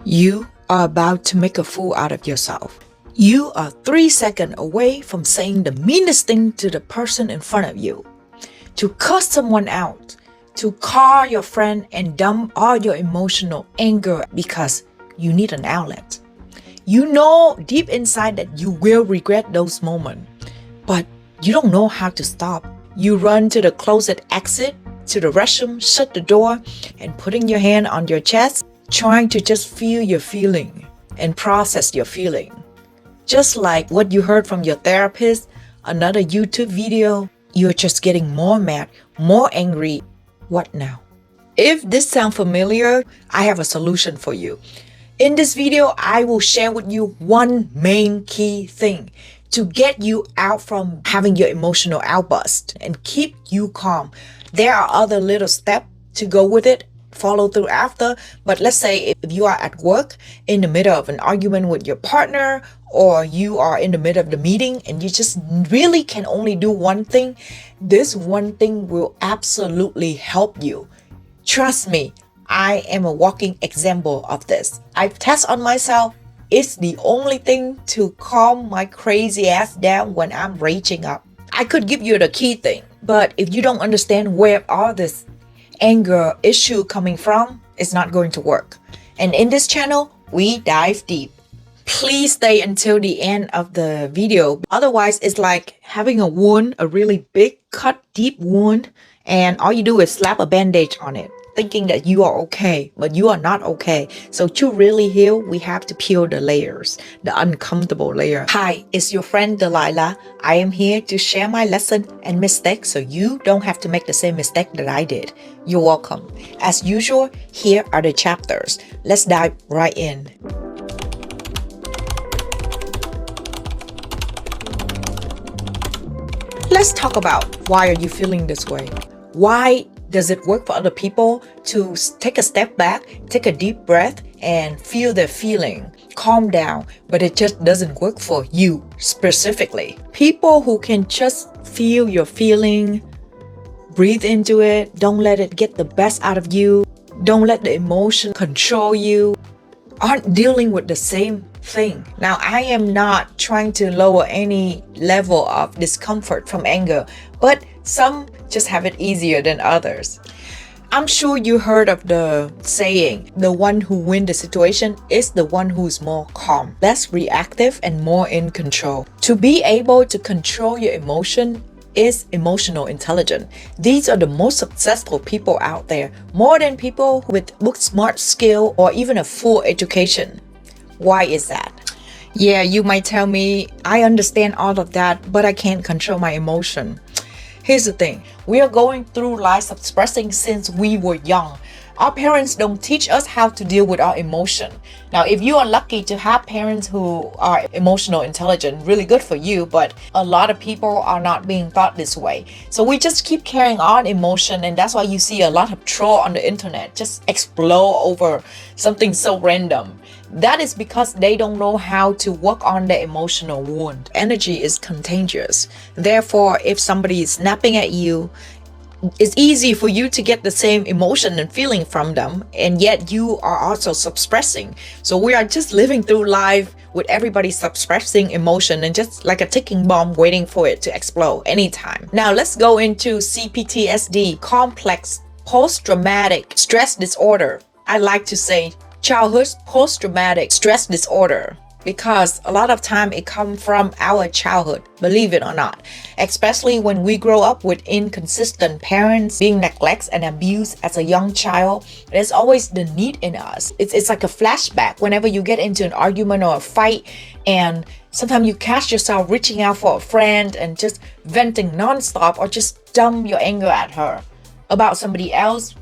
You are about to make a fool out of yourself. You are 3 seconds away from saying the meanest thing to the person in front of you. To cuss someone out, to call your friend and dump all your emotional anger because you need an outlet. You know deep inside that you will regret those moments, but you don't know how to stop. You run to the closet exit, to the restroom, shut the door, and putting your hand on your chest, trying to just feel your feeling and process your feeling. Just like what you heard from your therapist, another YouTube video, you're just getting more mad, more angry. What now? If this sounds familiar, I have a solution for you. In this video, I will share with you one main key thing to get you out from having your emotional outburst and keep you calm. There are other little steps to go with it, follow through after, but let's say if you are at work in the middle of an argument with your partner, or you are in the middle of the meeting and you just really can only do one thing, this one thing will absolutely help you. Trust me, I am a walking example of this. I've tested on myself. It's the only thing to calm my crazy ass down when I'm raging up. I could give you the key thing, but if you don't understand where all this anger issue coming from, it's not going to work. And in this channel, we dive deep. Please stay until the end of the video. Otherwise, it's like having a wound, a really big cut, deep wound, and all you do is slap a bandage on it, thinking that you are okay, but you are not okay. So to really heal, we have to peel the layers, the uncomfortable layer. Hi, it's your friend Delilah. I am here to share my lesson and mistakes so you don't have to make the same mistake that I did. You're welcome. As usual, here are the chapters. Let's dive right in. Let's talk about why are you feeling this way? Why does it work for other people to take a step back, take a deep breath, and feel their feeling, calm down, but it just doesn't work for you specifically? People who can just feel your feeling, breathe into it, don't let it get the best out of you, don't let the emotion control you, aren't dealing with the same thing. Now, I am not trying to lower any level of discomfort from anger, but some just have it easier than others. I'm sure you heard of the saying, the one who wins the situation is the one who's more calm, less reactive, and more in control. To be able to control your emotion is emotional intelligence. These are the most successful people out there, more than people with book smart skill or even a full education. Why is that? Yeah, you might tell me, I understand all of that, but I can't control my emotion. Here's the thing, we are going through life expressing since we were young. Our parents don't teach us how to deal with our emotion. Now, if you are lucky to have parents who are emotional intelligent, really good for you, but a lot of people are not being taught this way. So we just keep carrying on emotion, and that's why you see a lot of troll on the internet just explode over something so random. That is because they don't know how to work on their emotional wound. Energy is contagious. Therefore, if somebody is snapping at you, it's easy for you to get the same emotion and feeling from them, and yet you are also suppressing. So we are just living through life with everybody suppressing emotion and just like a ticking bomb waiting for it to explode anytime. Now let's go into CPTSD, complex post-traumatic stress disorder. I like to say childhood post-traumatic stress disorder, because a lot of time it comes from our childhood, believe it or not, especially when we grow up with inconsistent parents, being neglected and abused as a young child. There's always the need in us. It's like a flashback whenever you get into an argument or a fight, and sometimes you catch yourself reaching out for a friend and just venting nonstop, or just dump your anger at her about somebody else.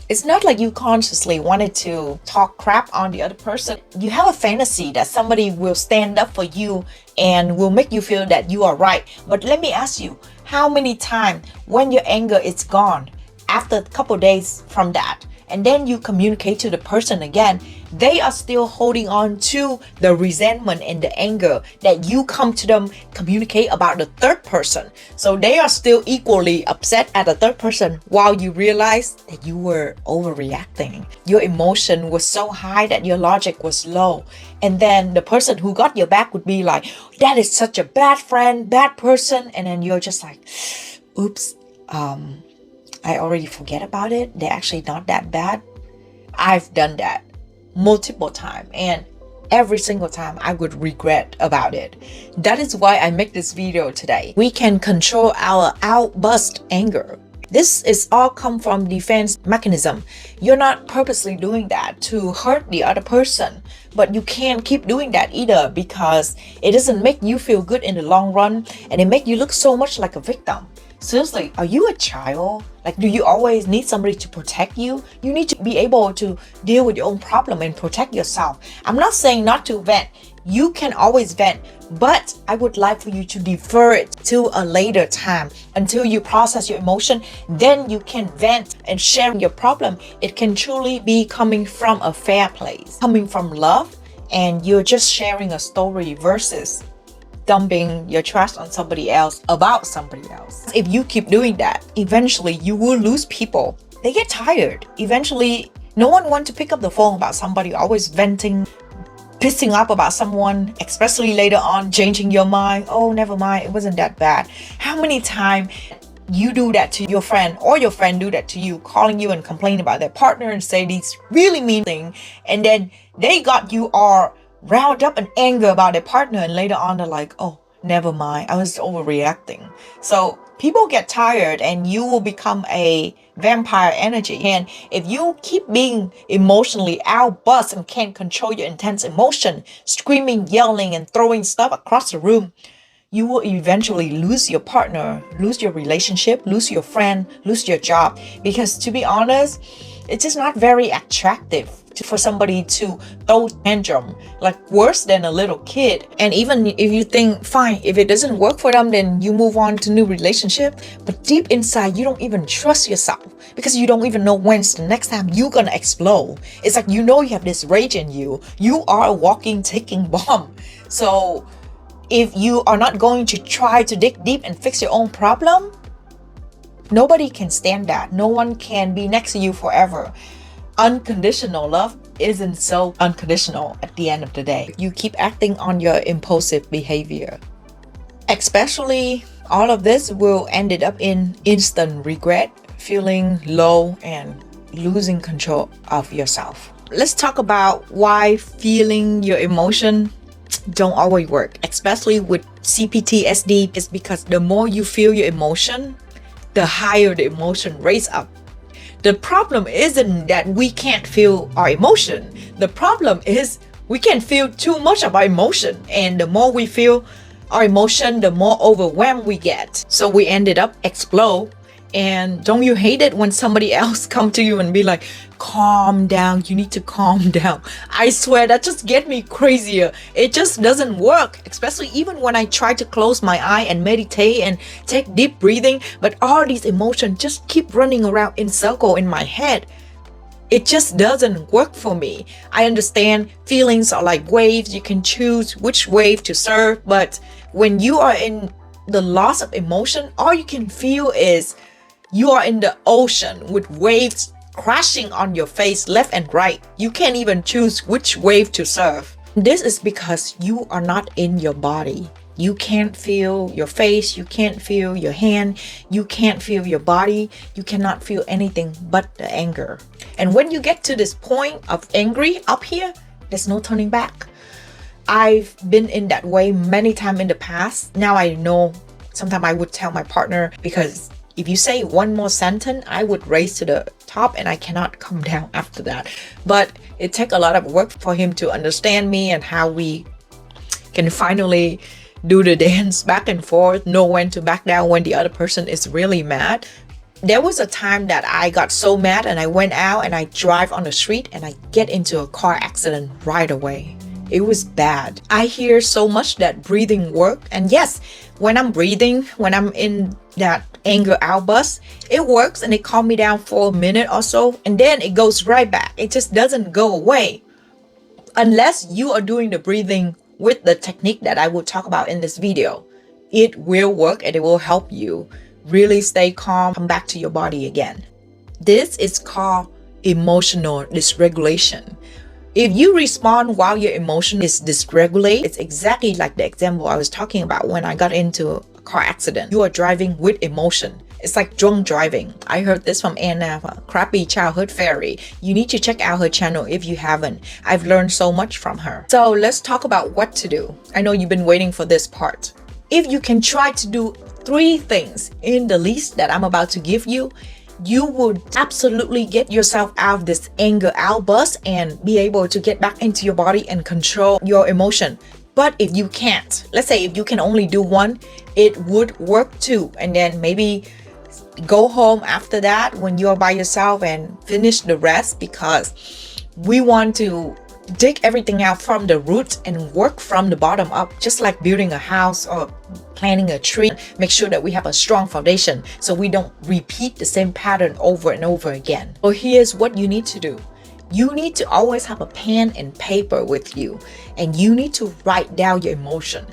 It's not like you consciously wanted to talk crap on the other person. You have a fantasy that somebody will stand up for you and will make you feel that you are right. But let me ask you, how many times when your anger is gone, after a couple days from that, and then you communicate to the person again, they are still holding on to the resentment and the anger that you come to them, communicate about the third person. So they are still equally upset at the third person while you realize that you were overreacting. Your emotion was so high that your logic was low. And then the person who got your back would be like, that is such a bad friend, bad person. And then you're just like, oops, I already forget about it. They're actually not that bad. I've done that multiple times, and every single time I would regret about it. That is why I make this video today. We can control our outburst anger. This is all come from defense mechanism. You're not purposely doing that to hurt the other person, but you can't keep doing that either, because it doesn't make you feel good in the long run, and it make you look so much like a victim. Seriously, are you a child? Like, do you always need somebody to protect you? You need to be able to deal with your own problem and protect yourself. I'm not saying not to vent. You can always vent, but I would like for you to defer it to a later time until you process your emotion. Then you can vent and share your problem. It can truly be coming from a fair place, coming from love, and you're just sharing a story versus dumping your trash on somebody else about somebody else. If you keep doing that, eventually you will lose people. They get tired. Eventually, no one wants to pick up the phone about somebody, always venting, pissing up about someone, especially later on, changing your mind. Oh, never mind, it wasn't that bad. How many times you do that to your friend, or your friend do that to you, calling you and complaining about their partner and say these really mean things, and then they got you all riled up in anger about their partner, and later on they're like, oh, never mind, I was overreacting. So people get tired, and you will become a vampire energy. And if you keep being emotionally outburst and can't control your intense emotion, screaming, yelling, and throwing stuff across the room, you will eventually lose your partner, lose your relationship, lose your friend, lose your job. Because to be honest, it's just not very attractive for somebody to throw tantrum, like worse than a little kid. And even if you think, fine, if it doesn't work for them, then you move on to new relationship. But deep inside, you don't even trust yourself, because you don't even know when's the next time you're gonna explode. It's like, you know, you have this rage in you. You are a walking, ticking bomb. So if you are not going to try to dig deep and fix your own problem, nobody can stand that. No one can be next to you forever. Unconditional love isn't so unconditional at the end of the day. You keep acting on your impulsive behavior. Especially, all of this will end up in instant regret, feeling low, and losing control of yourself. Let's talk about why feeling your emotion don't always work, especially with CPTSD. Is because the more you feel your emotion, the higher the emotion rates up. The problem isn't that we can't feel our emotion. The problem is we can feel too much of our emotion. And the more we feel our emotion, the more overwhelmed we get. So we ended up explode. And don't you hate it when somebody else come to you and be like, calm down, you need to calm down? I swear that just get me crazier. It just doesn't work, especially even when I try to close my eye and meditate and take deep breathing, but all these emotions just keep running around in circle in my head. It just doesn't work for me. I understand feelings are like waves. You can choose which wave to surf, but when you are in the loss of emotion, all you can feel is you are in the ocean with waves crashing on your face left and right. You can't even choose which wave to surf. This is because you are not in your body. You can't feel your face, you can't feel your hand, you can't feel your body, you cannot feel anything but the anger. And when you get to this point of angry up here, there's no turning back. I've been in that way many times in the past. Now I know sometimes I would tell my partner, because if you say one more sentence, I would raise to the top and I cannot come down after that. But it takes a lot of work for him to understand me and how we can finally do the dance back and forth, know when to back down when the other person is really mad. There was a time that I got so mad and I went out and I drive on the street and I get into a car accident right away. It was bad. I hear so much that breathing work, and yes, when I'm breathing, when I'm in that anger outburst, it works and it calms me down for a minute or so, and then it goes right back. It just doesn't go away unless you are doing the breathing with the technique that I will talk about in this video. It will work and it will help you really stay calm, come back to your body again. This is called emotional dysregulation. If you respond while your emotion is dysregulated, it's exactly like the example I was talking about when I got into a car accident. You are driving with emotion. It's like drunk driving. I heard this from Anna, a crappy childhood fairy. You need to check out her channel if you haven't. I've learned so much from her. So let's talk about what to do. I know you've been waiting for this part. If you can try to do 3 things in the list that I'm about to give you, you would absolutely get yourself out of this anger outburst and be able to get back into your body and control your emotion. But if you can't, let's say if you can only do 1, it would work too. And then maybe go home after that when you're by yourself and finish the rest, because we want to dig everything out from the roots and work from the bottom up, just like building a house or planting a tree. Make sure that we have a strong foundation so we don't repeat the same pattern over and over again. So here's what you need to do. You need to always have a pen and paper with you, and you need to write down your emotion.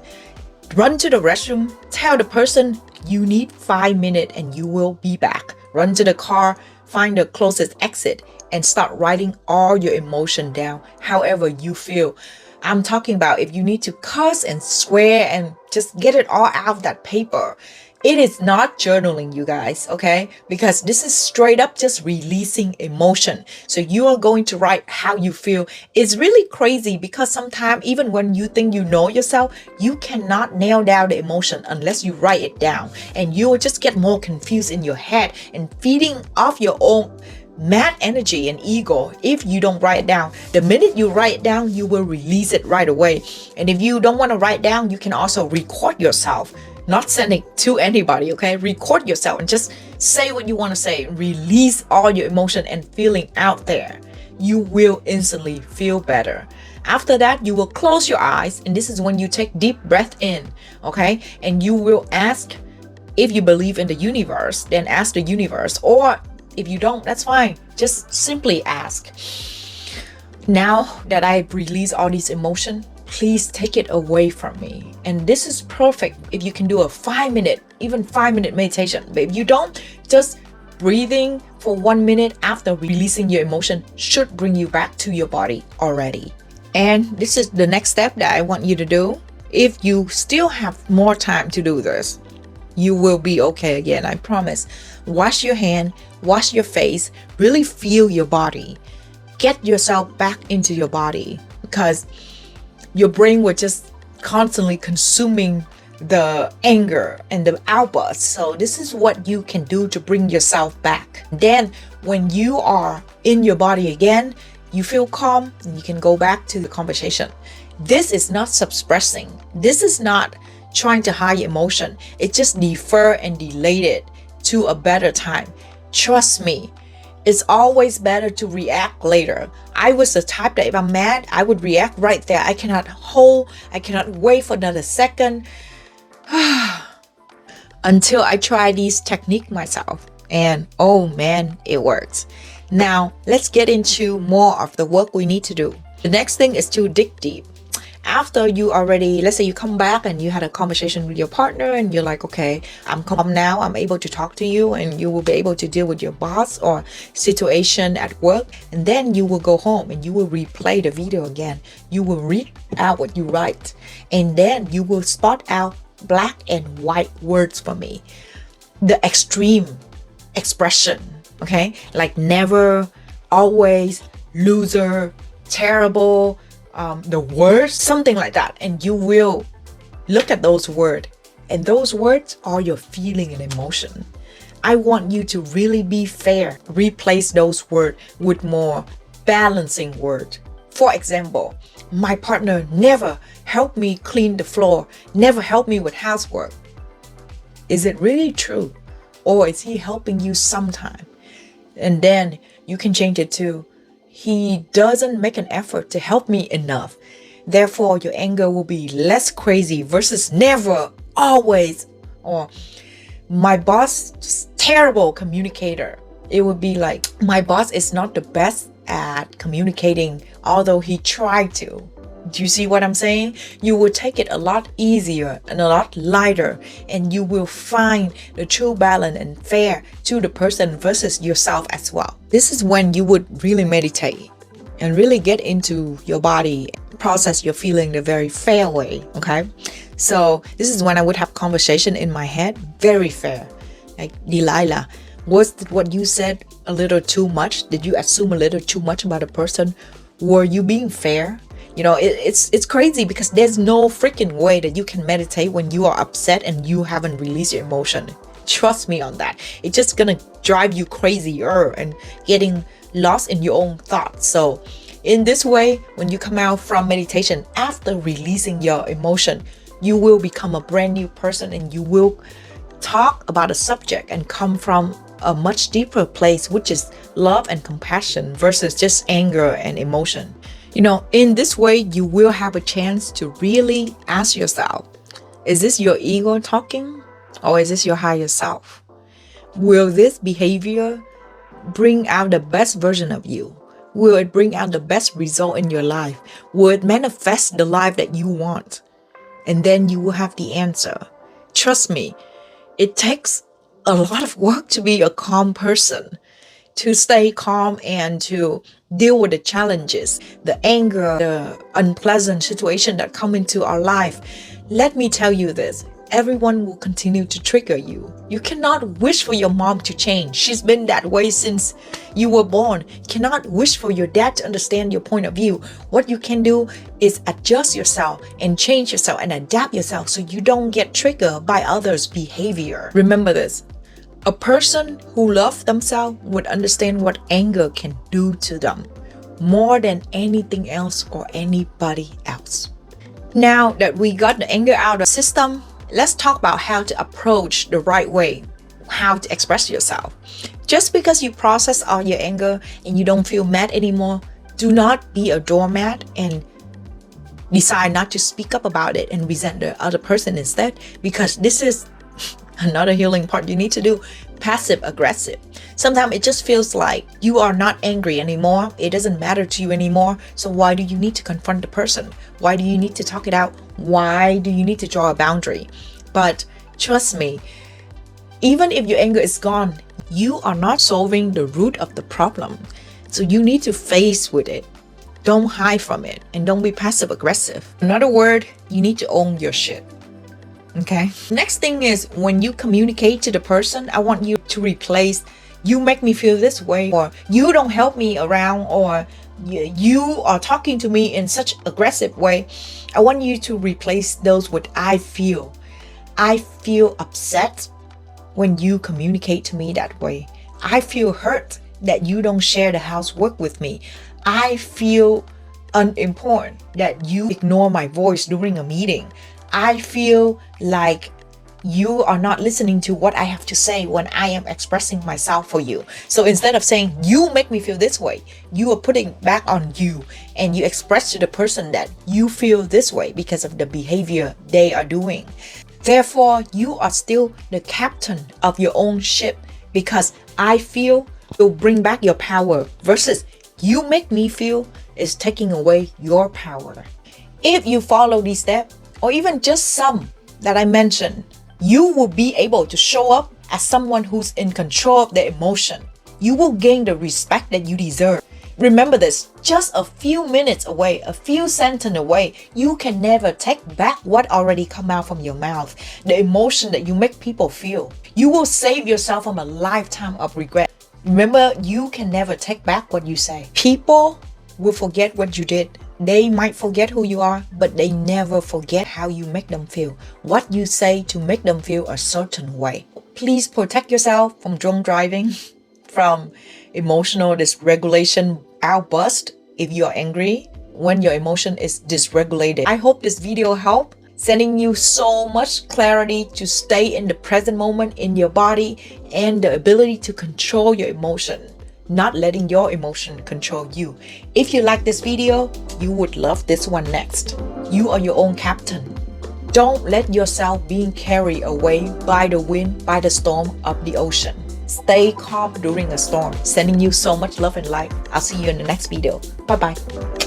Run to the restroom, tell the person you need 5 minutes and you will be back. Run to the car, find the closest exit, and start writing all your emotion down however you feel. I'm talking about if you need to cuss and swear and just get it all out of that paper. It is not journaling, you guys, okay? Because this is straight up just releasing emotion. So you are going to write how you feel. It's really crazy because sometimes even when you think you know yourself, you cannot nail down the emotion unless you write it down. And you will just get more confused in your head and feeding off your own mad energy and ego if you don't write it down. The minute you write it down, you will release it right away. And if you don't want to write down, you can also record yourself. Not send it to anybody, okay? Record yourself and just say what you want to say. Release all your emotion and feeling out there. You will instantly feel better. After that, you will close your eyes, and this is when you take deep breath in, okay? And you will ask, if you believe in the universe, then ask the universe. Or if you don't, that's fine. Just simply ask. Now that I've released all these emotions, please take it away from me. And this is perfect if you can do a 5-minute, even 5-minute meditation. But if you don't, just breathing for 1 minute after releasing your emotion should bring you back to your body already. And this is the next step that I want you to do. If you still have more time to do this, you will be okay again, I promise. Wash your hand, wash your face, really feel your body. Get yourself back into your body, because your brain will just constantly consuming the anger and the outbursts. So this is what you can do to bring yourself back. Then when you are in your body again, you feel calm and you can go back to the conversation. This is not suppressing. This is not trying to hide emotion. It just defer and delay it to a better time. Trust me. It's always better to react later. I was the type that if I'm mad, I would react right there. I cannot wait for another second until I try these techniques myself. And oh man, it works. Now, let's get into more of the work we need to do. The next thing is to dig deep. After you already, let's say you come back and you had a conversation with your partner and you're like, okay, I'm calm now, I'm able to talk to you, and you will be able to deal with your boss or situation at work. And then you will go home and you will replay the video again. You will read out what you write, and then you will spot out black and white words for me. The extreme expression, okay? Like never, always, loser, terrible, the worst, something like that. And you will look at those words, and those words are your feeling and emotion. I want you to really be fair. Replace those words with more balancing words. For example, my partner never helped me clean the floor, never helped me with housework. Is it really true? Or is he helping you sometime? And then you can change it to, he doesn't make an effort to help me enough. Therefore, your anger will be less crazy versus never always, or my boss is terrible communicator. It would be like, my boss is not the best at communicating, although he tried to. Do you see what I'm saying? You will take it a lot easier and a lot lighter, and you will find the true balance and fair to the person versus yourself as well. This is when you would really meditate and really get into your body, process your feeling the very fair way, okay? So this is when I would have conversation in my head, very fair. Like, Delilah, was what you said a little too much? Did you assume a little too much about a person? Were you being fair? You know, it's crazy because there's no freaking way that you can meditate when you are upset and you haven't released your emotion. Trust me on that. It's just gonna drive you crazier and getting lost in your own thoughts. So in this way, when you come out from meditation after releasing your emotion, you will become a brand new person, and you will talk about a subject and come from a much deeper place, which is love and compassion versus just anger and emotion. You know, in this way, you will have a chance to really ask yourself, is this your ego talking, or is this your higher self? Will this behavior bring out the best version of you? Will it bring out the best result in your life? Will it manifest the life that you want? And then you will have the answer. Trust me, it takes a lot of work to be a calm person, to stay calm and to deal with the challenges, the anger, the unpleasant situation that come into our life. Let me tell you this, everyone will continue to trigger you. You cannot wish for your mom to change. She's been that way since you were born. You cannot wish for your dad to understand your point of view. What you can do is adjust yourself and change yourself and adapt yourself so you don't get triggered by others' behavior. Remember this. A person who loves themselves would understand what anger can do to them more than anything else or anybody else. Now that we got the anger out of the system, let's talk about how to approach the right way, how to express yourself. Just because you process all your anger and you don't feel mad anymore, do not be a doormat and decide not to speak up about it and resent the other person instead, because this is another healing part you need to do. Passive aggressive. Sometimes it just feels like you are not angry anymore. It doesn't matter to you anymore. So why do you need to confront the person? Why do you need to talk it out? Why do you need to draw a boundary? But trust me, even if your anger is gone, you are not solving the root of the problem. So you need to face with it. Don't hide from it, and don't be passive aggressive. Another word, you need to own your shit. Okay. Next thing is, when you communicate to the person, I want you to replace "you make me feel this way," or "you don't help me around," or "you are talking to me in such aggressive way." I want you to replace those with "I feel." I feel upset when you communicate to me that way. I feel hurt that you don't share the housework with me. I feel unimportant that you ignore my voice during a meeting. I feel like you are not listening to what I have to say when I am expressing myself for you. So instead of saying "you make me feel this way," you are putting back on you, and you express to the person that you feel this way because of the behavior they are doing. Therefore, you are still the captain of your own ship, because "I feel" will bring back your power versus "you make me feel" is taking away your power. If you follow these steps, or even just some that I mentioned, you will be able to show up as someone who's in control of their emotion. You will gain the respect that you deserve. Remember this, just a few minutes away, a few sentences away, you can never take back what already come out from your mouth, the emotion that you make people feel. You will save yourself from a lifetime of regret. Remember, you can never take back what you say. People will forget what you did. They might forget who you are, but they never forget how you make them feel, what you say to make them feel a certain way. Please protect yourself from drunk driving, from emotional dysregulation outburst if you are angry, when your emotion is dysregulated. I hope this video helped, sending you so much clarity to stay in the present moment in your body and the ability to control your emotion, not letting your emotion control you. If you like this video, you would love this one next. You are your own captain. Don't let yourself being carried away by the wind, by the storm of the ocean. Stay calm during a storm. Sending you so much love and light. I'll see you in the next video. Bye bye.